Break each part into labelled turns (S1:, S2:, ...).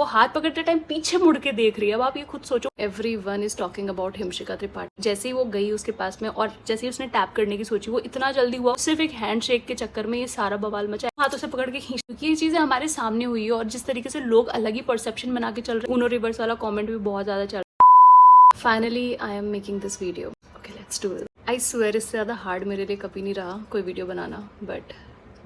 S1: वो हाथ पकड़ते टाइम पीछे मुड़ के देख रही है। अब आप ये खुद सोचो। Everyone is talking about Himshika Tripathi. जैसे ही वो गई उसके पास में और जैसे ही उसने टैप करने की सोची, वो इतना जल्दी हुआ, सिर्फ एक हैंड शेक के चक्कर में ये सारा बवाल मचा। हाथों से पकड़ के खींच, क्योंकि ये चीजें हमारे सामने हुई है और जिस तरीके से लोग अलग ही परसेप्शन बना के चल रहे हैं। उनो रिवर्स वाला कॉमेंट भी बहुत ज्यादा चल रहा है। Finally I am making this video. Okay, let's do it. I swear इससे ज्यादा हार्ड मेरे लिए कभी नहीं रहा कोई वीडियो बनाना, but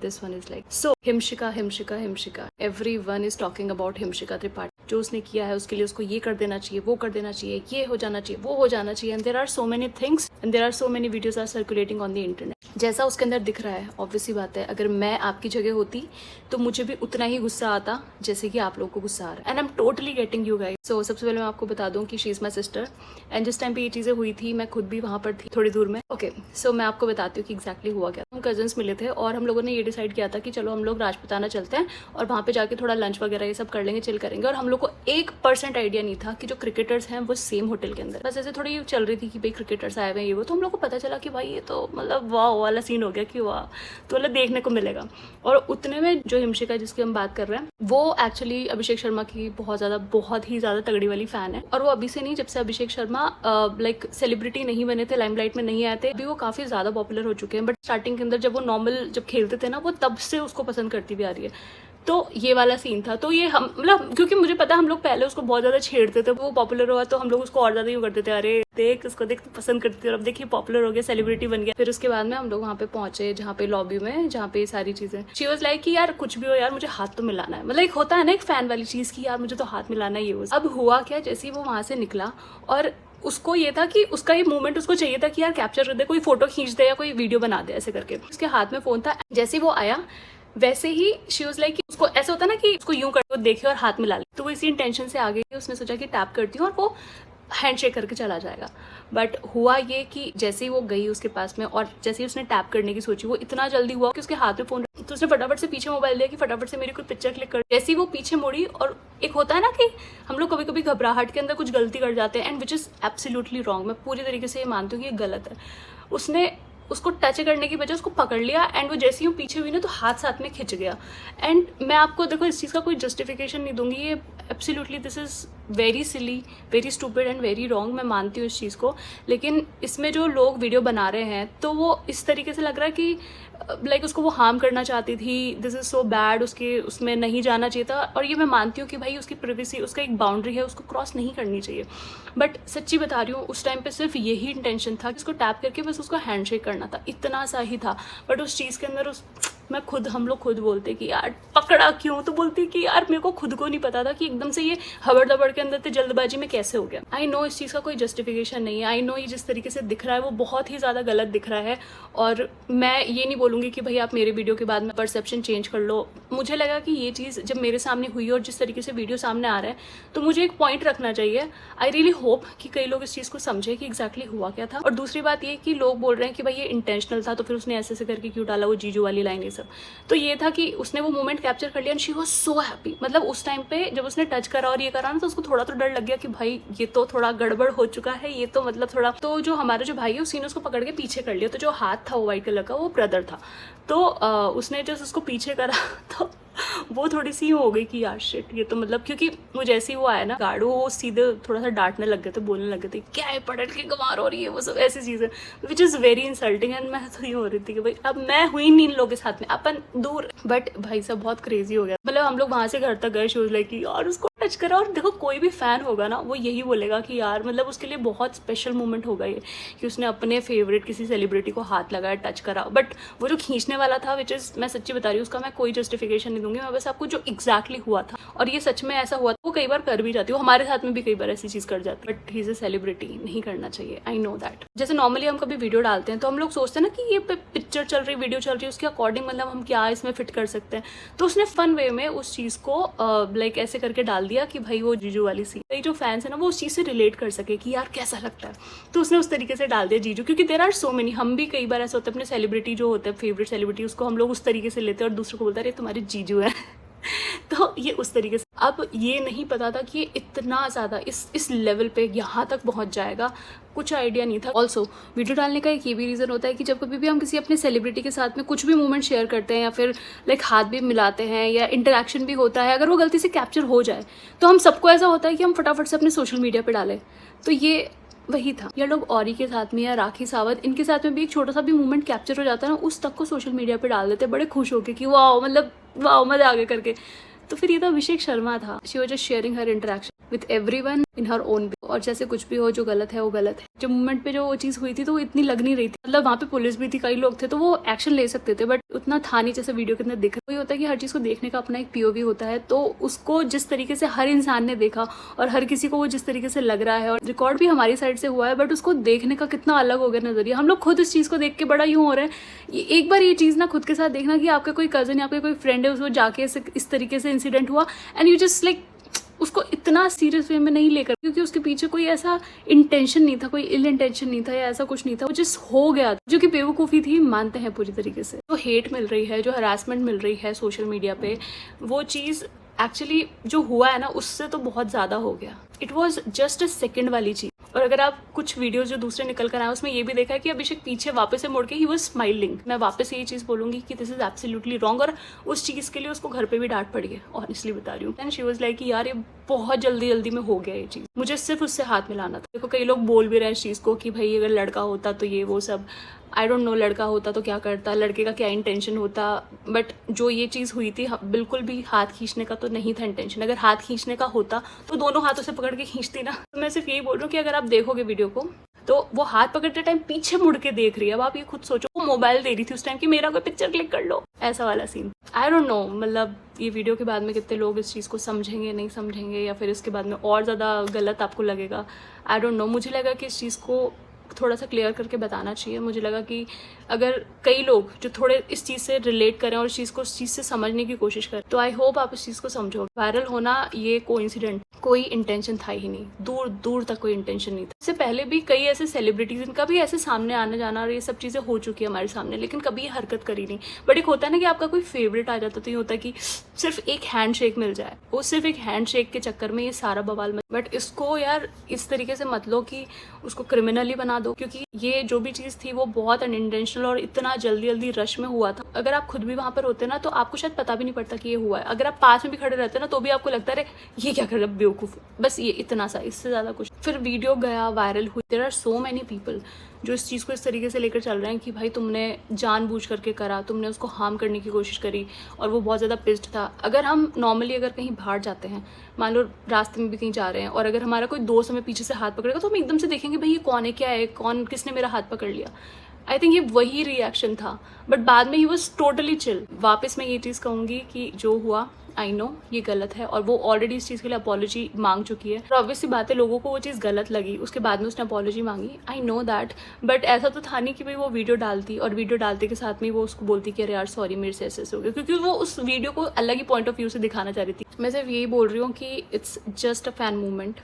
S1: this one is like so Himshika Himshika Himshika. everyone is talking about Himshika Tripathi. जो उसने किया है उसके लिए उसको ये कर देना चाहिए, वो कर देना चाहिए, ये हो जाना चाहिए, वो हो जाना चाहिए। and there are so many things and there are so many videos are circulating on the internet। जैसा उसके अंदर दिख रहा है, ऑब्वियस ही बात है, अगर मैं आपकी जगह होती तो मुझे भी उतना ही गुस्सा आता जैसे कि आप लोगों को गुस्सा आ रहा है। And I am totally getting you guys. So सबसे पहले मैं आपको बता दूं कि she is my sister and जिस टाइम पे ये चीज़ें हुई थी मैं खुद भी वहाँ पर थी, थोड़ी दूर में। ओके, सो मैं आपको बताती हूँ कि एग्जैक्टली हुआ क्या। हम कजन्स मिले थे और हम लोगों ने ये डिसाइड किया था कि चलो हम लोग राजपुताना चलते हैं और वहाँ पे जाके थोड़ा लंच वगैरह ये सब कर लेंगे, चिल करेंगे। और हम लोग को 1% आइडिया नहीं था कि जो क्रिकेटर्स हैं वो सेम होटल के अंदर। बस ऐसे थोड़ी चल रही थी कि भाई क्रिकेटर्स आए हुए हैं ये वो, तो हम लोग को पता चला कि भाई ये तो मतलब वाह वाला सीन हो गया कि वाह, तो मतलब देखने को मिलेगा। और उतने में जो हिमशिका जिसकी हम बात कर रहे हैं वो एक्चुअली अभिषेक शर्मा की बहुत ही ज़्यादा तगड़ी वाली फैन है। और वो अभी से नहीं, जब से अभिषेक शर्मा लाइक सेलिब्रिटी नहीं बने थे, लाइमलाइट में नहीं आए थे, अभी वो काफ़ी ज़्यादा पॉपुलर हो चुके हैं। बट स्टार्टिंग के अंदर जब वो नॉर्मल जब खेलते थे ना, वो तब से उसको पसंद करती भी आ रही है। तो ये वाला सीन था। तो ये हम मतलब क्योंकि मुझे पता हम लोग पहले उसको बहुत ज़्यादा छेड़ते थे, वो पॉपुलर हुआ तो हम लोग उसको और ज़्यादा यूँ करते थे, अरे देख उसको देख पसंद करती थी, और अब देखिए पॉपुलर हो गया, सेलिब्रिटी बन गया। फिर उसके बाद में हम लोग वहाँ पे पहुंचे जहाँ पे लॉबी में, जहाँ पे सारी चीज़ें, शी वाज लाइक कि यार कुछ भी हो यार मुझे हाथ तो मिलाना है। मतलब एक होता है ना एक फैन वाली चीज़ की यार मुझे तो हाथ मिलाना ही है। अब हुआ क्या, जैसे ही वो वहाँ से निकला और उसको ये था कि उसका ये मूवमेंट उसको चाहिए था कि यार कैप्चर कर दे, कोई फोटो खींच दे या कोई वीडियो बना दे ऐसे करके। उसके हाथ में फोन था। जैसे वो आया वैसे ही शी वाज लाइक, उसको ऐसा होता ना कि उसको यूं कर देखे और हाथ मिला ले, तो वो इसी इंटेंशन से आ गई। उसने सोचा कि टैप करती हूँ और वो हैंड शेक करके चला जाएगा। बट हुआ ये कि जैसे ही वो गई उसके पास में और जैसे ही उसने टैप करने की सोची, वो इतना जल्दी हुआ कि उसके हाथ में फोन, तो उसने फटाफट से पीछे मोबाइल दिया कि फटाफट से मेरी कोई पिक्चर क्लिक कर। जैसे ही वो पीछे मुड़ी, और एक होता है ना कि हम लोग कभी कभी घबराहट के अंदर कुछ गलती कर जाते हैं, and which is absolutely wrong. मैं पूरी तरीके से ये मानती हूँ कि ये गलत है। उसने उसको टच करने की बजाय उसको पकड़ लिया, एंड वो जैसे ही पीछे हुई ना तो हाथ साथ में खिंच गया। एंड मैं आपको देखो इस चीज़ का कोई जस्टिफिकेशन नहीं दूंगी, ये absolutely this is very silly, very stupid and very wrong. मैं मानती हूँ इस चीज़ को, लेकिन इसमें जो लोग वीडियो बना रहे हैं तो वो इस तरीके से लग रहा है कि लाइक उसको वो हार्म करना चाहती थी, दिस इज़ सो बैड, उसके उसमें नहीं जाना चाहिए था। और ये मैं मानती हूँ कि भाई उसकी प्राइवेसी, उसका एक बाउंड्री है, उसको क्रॉस नहीं करनी चाहिए। बट सच्ची बता रही हूँ उस टाइम पे सिर्फ यही इंटेंशन था कि उसको टैप करके बस उसको हैंडशेक करना था, इतना सा ही था। बट उस चीज़ के अंदर हम लोग खुद बोलते कि यार पकड़ा क्यों, तो बोलती कि यार मेरे को खुद को नहीं पता था कि एकदम से ये हबड़ दबड़ के अंदर जल्दबाजी में कैसे हो गया। आई नो इस चीज़ का कोई जस्टिफिकेशन नहीं है। आई नो ये जिस तरीके से दिख रहा है वो बहुत ही ज़्यादा गलत दिख रहा है, और मैं ये नहीं बोलूँगी कि भाई आप मेरे वीडियो के बाद में परसेप्शन चेंज कर लो। मुझे लगा कि ये चीज़ जब मेरे सामने हुई और जिस तरीके से वीडियो सामने आ रहा है तो मुझे एक पॉइंट रखना चाहिए। आई रियली होप कि कई लोग इस चीज़ को समझे कि एग्जैक्टली हुआ क्या था। और दूसरी बात ये कि लोग बोल रहे हैं कि भाई ये इंटेंशनल था, तो फिर उसने ऐसे ऐसे करके क्यों डाला वो जीजू वाली लाइन, ये सब। तो ये था कि उसने वो मोमेंट कैप्चर कर लिया and she was so happy. मतलब उस टाइम पे जब उसने टच करा और ये करा ना, तो उसको थोड़ा तो डर लग गया कि भाई ये तो थोड़ा गड़बड़ हो चुका है, ये तो मतलब थोड़ा। तो जो हमारा जो भाई है उसने उसको पकड़ के पीछे कर लिया। तो जो हाथ था वो व्हाइट कलर का, वो ब्रदर था। तो उसने जस्ट उसको पीछे करा तो वो थोड़ी सी हो गई कि यार शिट, ये तो मतलब, क्योंकि वो जैसे ही वो आया ना गाड़ू, वो सीधे थोड़ा सा डांटने लग गए थे, बोलने लग गए थे क्या है पढ़ के गंवार हो रही है, वो सब ऐसी चीज़ें, which is very insulting. And मैं तो ये हो रही थी कि भाई अब मैं हुई नहीं इन लोगों के साथ में, अपन दूर। बट भाई सब बहुत क्रेजी हो गया। मतलब हम लोग वहाँ से घर तक गए, शूज लाइक यार उसको टच करा। और देखो कोई भी फैन होगा ना वो यही बोलेगा कि यार मतलब उसके लिए बहुत स्पेशल मोमेंट होगा ये, कि उसने अपने फेवरेट किसी सेलिब्रिटी को हाथ लगाया, टच करा। बट वो जो खींचने वाला था, विच इज़, मैं सच्ची बता रही हूँ, उसका मैं कोई जस्टिफिकेशन नहीं दूंगी। मैं बस आपको जो एग्जैक्टली हुआ था, और ये सच में ऐसा हुआ था, वो कई बार कर भी जाती है, हमारे साथ में भी कई बार ऐसी चीज़ कर जाती है। But he is a celebrity, नहीं करना चाहिए, आई नो दैट। जैसे नॉर्मली हम कभी वीडियो डालते हैं तो हम लोग सोचते हैं ना कि ये पिक्चर चल रही, वीडियो चल रही है, उसके अकॉर्डिंग मतलब हम क्या इसमें फिट कर सकते हैं। तो उसने फन वे में उस चीज़ को लाइक ऐसे करके डाल दिया कि भाई वो जीजू वाली सी, जो फैंस है ना वो उस चीज़ से रिलेट कर सके कि यार कैसा लगता है। तो उसने उस तरीके से डाल दिया जीजू, क्योंकि देयर आर सो मेनी, हम भी कई बार ऐसा होता है अपने सेलिब्रिटी जो होते हैं फेवरेट सेलिब्रिटी, उसको हम लोग उस तरीके से लेते हैं और दूसरों को बोलते हैं अरे तुम्हारे जीजू है तो ये उस तरीके से, अब ये नहीं पता था कि ये इतना ज़्यादा इस लेवल पे यहाँ तक पहुँच जाएगा, कुछ आइडिया नहीं था। ऑल्सो वीडियो डालने का एक ये भी रीज़न होता है कि जब कभी भी हम किसी अपने सेलिब्रिटी के साथ में कुछ भी मोमेंट शेयर करते हैं या फिर लाइक हाथ भी मिलाते हैं या इंटरेक्शन भी होता है, अगर वो गलती से कैप्चर हो जाए तो हम सबको ऐसा होता है कि हम फटाफट से अपने सोशल मीडिया पे डालें। तो ये वही था। या लोग औरी के साथ में या राखी सावंत, इनके साथ में भी एक छोटा सा भी मूवमेंट कैप्चर हो जाता है ना, उस तक को सोशल मीडिया पे डाल देते बड़े खुश होके कि वाह, मतलब वाह, मजा आ गया करके। तो फिर ये तो अभिषेक शर्मा था। She was just sharing her interaction with everyone in her own way, और जैसे कुछ भी हो, जो गलत है वो गलत है। जो मूवमेंट पे जो चीज़ हुई थी तो वो इतनी लग नहीं रही थी, मतलब वहाँ पे पुलिस भी थी, कई लोग थे, तो वो एक्शन ले सकते थे, बट उतना था नहीं जैसे वीडियो के अंदर दिख रहा। वही होता है कि हर चीज़ को देखने का अपना एक पीओवी होता है, तो उसको जिस तरीके से हर इंसान ने देखा और हर किसी को वो जिस तरीके से लग रहा है, और रिकॉर्ड भी हमारी साइड से हुआ है, बट उसको देखने का कितना अलग हो गया नजरिया। हम लोग खुद इस चीज़ को देख के बड़ा यूँ हो रहे हैं। एक बार ये चीज़ ना खुद के साथ देखना कि आपका कोई कजन या आपका कोई फ्रेंड है, उसको जाके इस तरीके से इंसिडेंट हुआ एंड यू जस्ट लाइक उसको इतना सीरियस वे में नहीं लेकर, क्योंकि उसके पीछे कोई ऐसा इंटेंशन नहीं था, कोई इल इंटेंशन नहीं था या ऐसा कुछ नहीं था, वो जिस हो गया जो कि बेवकूफ़ी थी, मानते हैं पूरी तरीके से। जो हेट मिल रही है, जो हरासमेंट मिल रही है सोशल मीडिया पे, वो चीज़ एक्चुअली जो हुआ है ना, उससे तो बहुत ज़्यादा हो गया। It was just a second वाली चीज़। और अगर आप कुछ वीडियोस जो दूसरे निकल कर आए उसमें ये भी देखा है कि अभिषेक पीछे वापस से मुड़ के ही वॉज स्माइलिंग। मैं वापस से ये चीज़ बोलूंगी कि दिस इज एब्सोल्युटली रॉन्ग, और उस चीज़ के लिए उसको घर पे भी डांट पड़ी है, ऑनेस्टली बता रही हूँ। एंड शी वाज लाइक कि यार ये बहुत जल्दी जल्दी में हो गया ये चीज़, मुझे सिर्फ उससे हाथ मिलाना था। देखो कई लोग बोल भी रहे हैं इस चीज़ को कि भाई अगर लड़का होता तो ये वो सब, आई डोंट नो लड़का होता तो क्या करता, लड़के का क्या इंटेंशन होता, बट जो ये चीज़ हुई थी बिल्कुल भी हाथ खींचने का तो नहीं था इंटेंशन। अगर हाथ खींचने का होता तो दोनों हाथों से पकड़ के खींचती ना। तो मैं सिर्फ यही बोल रही हूँ कि अगर आप देखोगे वीडियो को तो वो हाथ पकड़ते टाइम पीछे मुड़ के देख रही है। अब आप ये खुद सोचो, वो मोबाइल दे रही थी उस टाइम कि मेरा कोई पिक्चर क्लिक कर लो, ऐसा वाला सीन। आई डोंट नो, मतलब ये वीडियो के बाद में कितने लोग इस चीज़ को समझेंगे नहीं समझेंगे, या फिर इसके बाद में और ज़्यादा गलत आपको लगेगा, आई डोंट नो। मुझे लगा कि इस चीज़ को थोड़ा सा क्लियर करके बताना चाहिए। मुझे लगा कि अगर कई लोग जो थोड़े इस चीज़ से रिलेट करें और इस चीज़ को उस चीज़ से समझने की कोशिश करें, तो आई होप आप इस चीज़ को समझो। वायरल होना ये कोइंसिडेंट, कोई इंटेंशन था ही नहीं, दूर दूर तक कोई इंटेंशन नहीं था। इससे पहले भी कई ऐसे सेलिब्रिटीज, इनका भी ऐसे सामने आने जाना और ये सब चीज़ें हो चुकी है हमारे सामने, लेकिन कभी ये हरकत करी नहीं। बट एक होता है ना कि आपका कोई फेवरेट आ जाता, तो ये होता है कि सिर्फ एक हैंड शेक मिल जाए, वो सिर्फ एक हैंड शेक के चक्कर में ये सारा बवाल मच। बट इसको यार इस तरीके से मत लो कि उसको क्रिमिनली बना दो, क्योंकि ये जो भी चीज़ थी वो बहुत अनइंटेंशनल और इतना जल्दी जल्दी रश में हुआ था। अगर आप खुद भी वहाँ पर होते ना तो आपको शायद पता भी नहीं पड़ता कि ये हुआ है। अगर आप पास में भी खड़े रहते ना तो भी आपको लगता है ये क्या कर रहा है बेवकूफ़, बस ये इतना सा, इससे ज़्यादा कुछ। फिर वीडियो गया, वायरल हुई। There are so many people जो इस चीज़ को इस तरीके से लेकर चल रहे हैं कि भाई तुमने जानबूझ करके करा, तुमने उसको हार्म करने की कोशिश करी, और वो बहुत ज़्यादा पिस्ड था। अगर हम नॉर्मली अगर कहीं बाहर जाते हैं, मान लो रास्ते में भी कहीं जा रहे हैं, और अगर हमारा कोई दोस्त हमें पीछे से हाथ पकड़ेगा तो हम एकदम से देखेंगे भाई ये कौन है, क्या है, कौन, किसने मेरा हाथ पकड़ लिया। आई थिंक ये वही रिएक्शन था, बट बाद में ही वॉज टोटली चिल। वापस मैं ये चीज़ कहूँगी कि जो हुआ, आई नो ये गलत है, और वो ऑलरेडी इस चीज़ के लिए अपॉलॉजी मांग चुकी है। और ऑब्वियसली बात है, लोगों को वो चीज़ गलत लगी, उसके बाद में उसने अपॉलॉजी मांगी, आई नो दैट। बट ऐसा तो था नहीं कि भाई वो वीडियो डालती और वीडियो डालते के साथ में वो उसको बोलती कि अरे यार सॉरी मेरे से ऐसे हो गया, क्योंकि वो उस वीडियो को अलग ही पॉइंट ऑफ व्यू से दिखाना चाह रही थी। मैं सिर्फ यही बोल रही हूँ कि it's just a fan movement,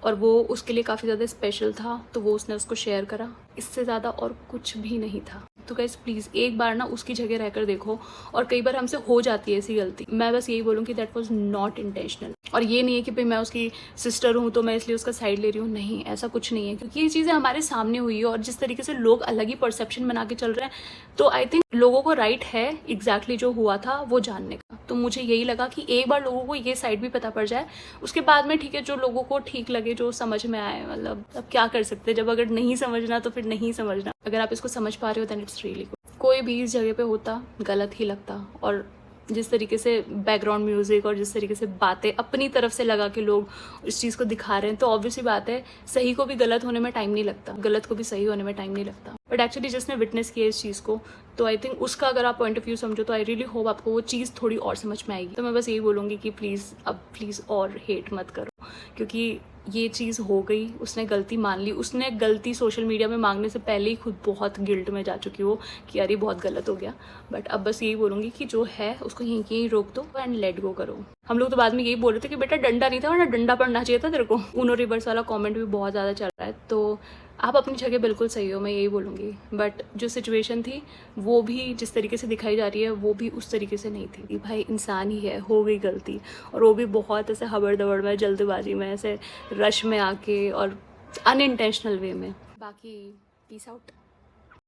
S1: और वो उसके लिए काफ़ी ज़्यादा स्पेशल था, तो वो उसने उसको शेयर करा, इससे ज़्यादा और कुछ भी नहीं था। तो गाइस प्लीज़ एक बार ना उसकी जगह रहकर देखो, और कई बार हमसे हो जाती है ऐसी गलती। मैं बस यही बोलूँ कि दैट वाज नॉट इंटेंशनल, और ये नहीं है कि भाई मैं उसकी सिस्टर हूँ तो मैं इसलिए उसका साइड ले रही हूँ, नहीं, ऐसा कुछ नहीं है, क्योंकि ये चीज़ें हमारे सामने हुई है, और जिस तरीके से लोग अलग ही परसेप्शन बना के चल रहे हैं, तो आई थिंक लोगों को राइट है एग्जैक्टली जो हुआ था वो जानने का। तो मुझे यही लगा कि एक बार लोगों को ये साइड भी पता पड़ जाए, उसके बाद में ठीक है, जो लोगों को ठीक लगे, जो समझ में आए, मतलब अब क्या कर सकते हैं, जब अगर नहीं समझना तो फिर नहीं समझना। अगर आप इसको समझ पा रहे हो देन इट्स रियली गुड। कोई भी इस जगह पे होता गलत ही लगता, और जिस तरीके से बैकग्राउंड म्यूजिक और जिस तरीके से बातें अपनी तरफ से लगा के लोग इस चीज़ को दिखा रहे हैं, तो ऑब्वियसली बात है सही को भी गलत होने में टाइम नहीं लगता, गलत को भी सही होने में टाइम नहीं लगता। बट एक्चुअली जिसने विटनेस किया इस चीज़ को, तो आई थिंक उसका अगर आप पॉइंट ऑफ व्यू समझो तो आई रियली होप आपको वो चीज़ थोड़ी और समझ में आएगी। तो मैं बस यही बोलूँगी कि प्लीज़ अब प्लीज़ और हेट मत करो, क्योंकि ये चीज़ हो गई, उसने गलती मान ली, उसने गलती सोशल मीडिया में मांगने से पहले ही खुद बहुत गिल्ट में जा चुकी हो कि यार ये बहुत गलत हो गया। बट अब बस यही बोलूँगी कि जो है उसको यहीं की यहीं रोक दो एंड लेट गो करो। हम लोग तो बाद में यही बोल रहे थे कि बेटा डंडा नहीं था वरना डंडा पड़ना चाहिए था तेरे को। ऊनो रिवर्स वाला कॉमेंट भी बहुत ज़्यादा चल रहा है, तो आप अपनी जगह बिल्कुल सही हो, मैं यही बोलूँगी। बट जो सिचुएशन थी वो भी जिस तरीके से दिखाई जा रही है वो भी उस तरीके से नहीं थी। भाई इंसान ही है, हो गई गलती, और वो भी बहुत ऐसे हबड़ दबड़ में, जल्दबाजी में, ऐसे रश में आके और अनइंटेंशनल वे में। बाकी पीस आउट।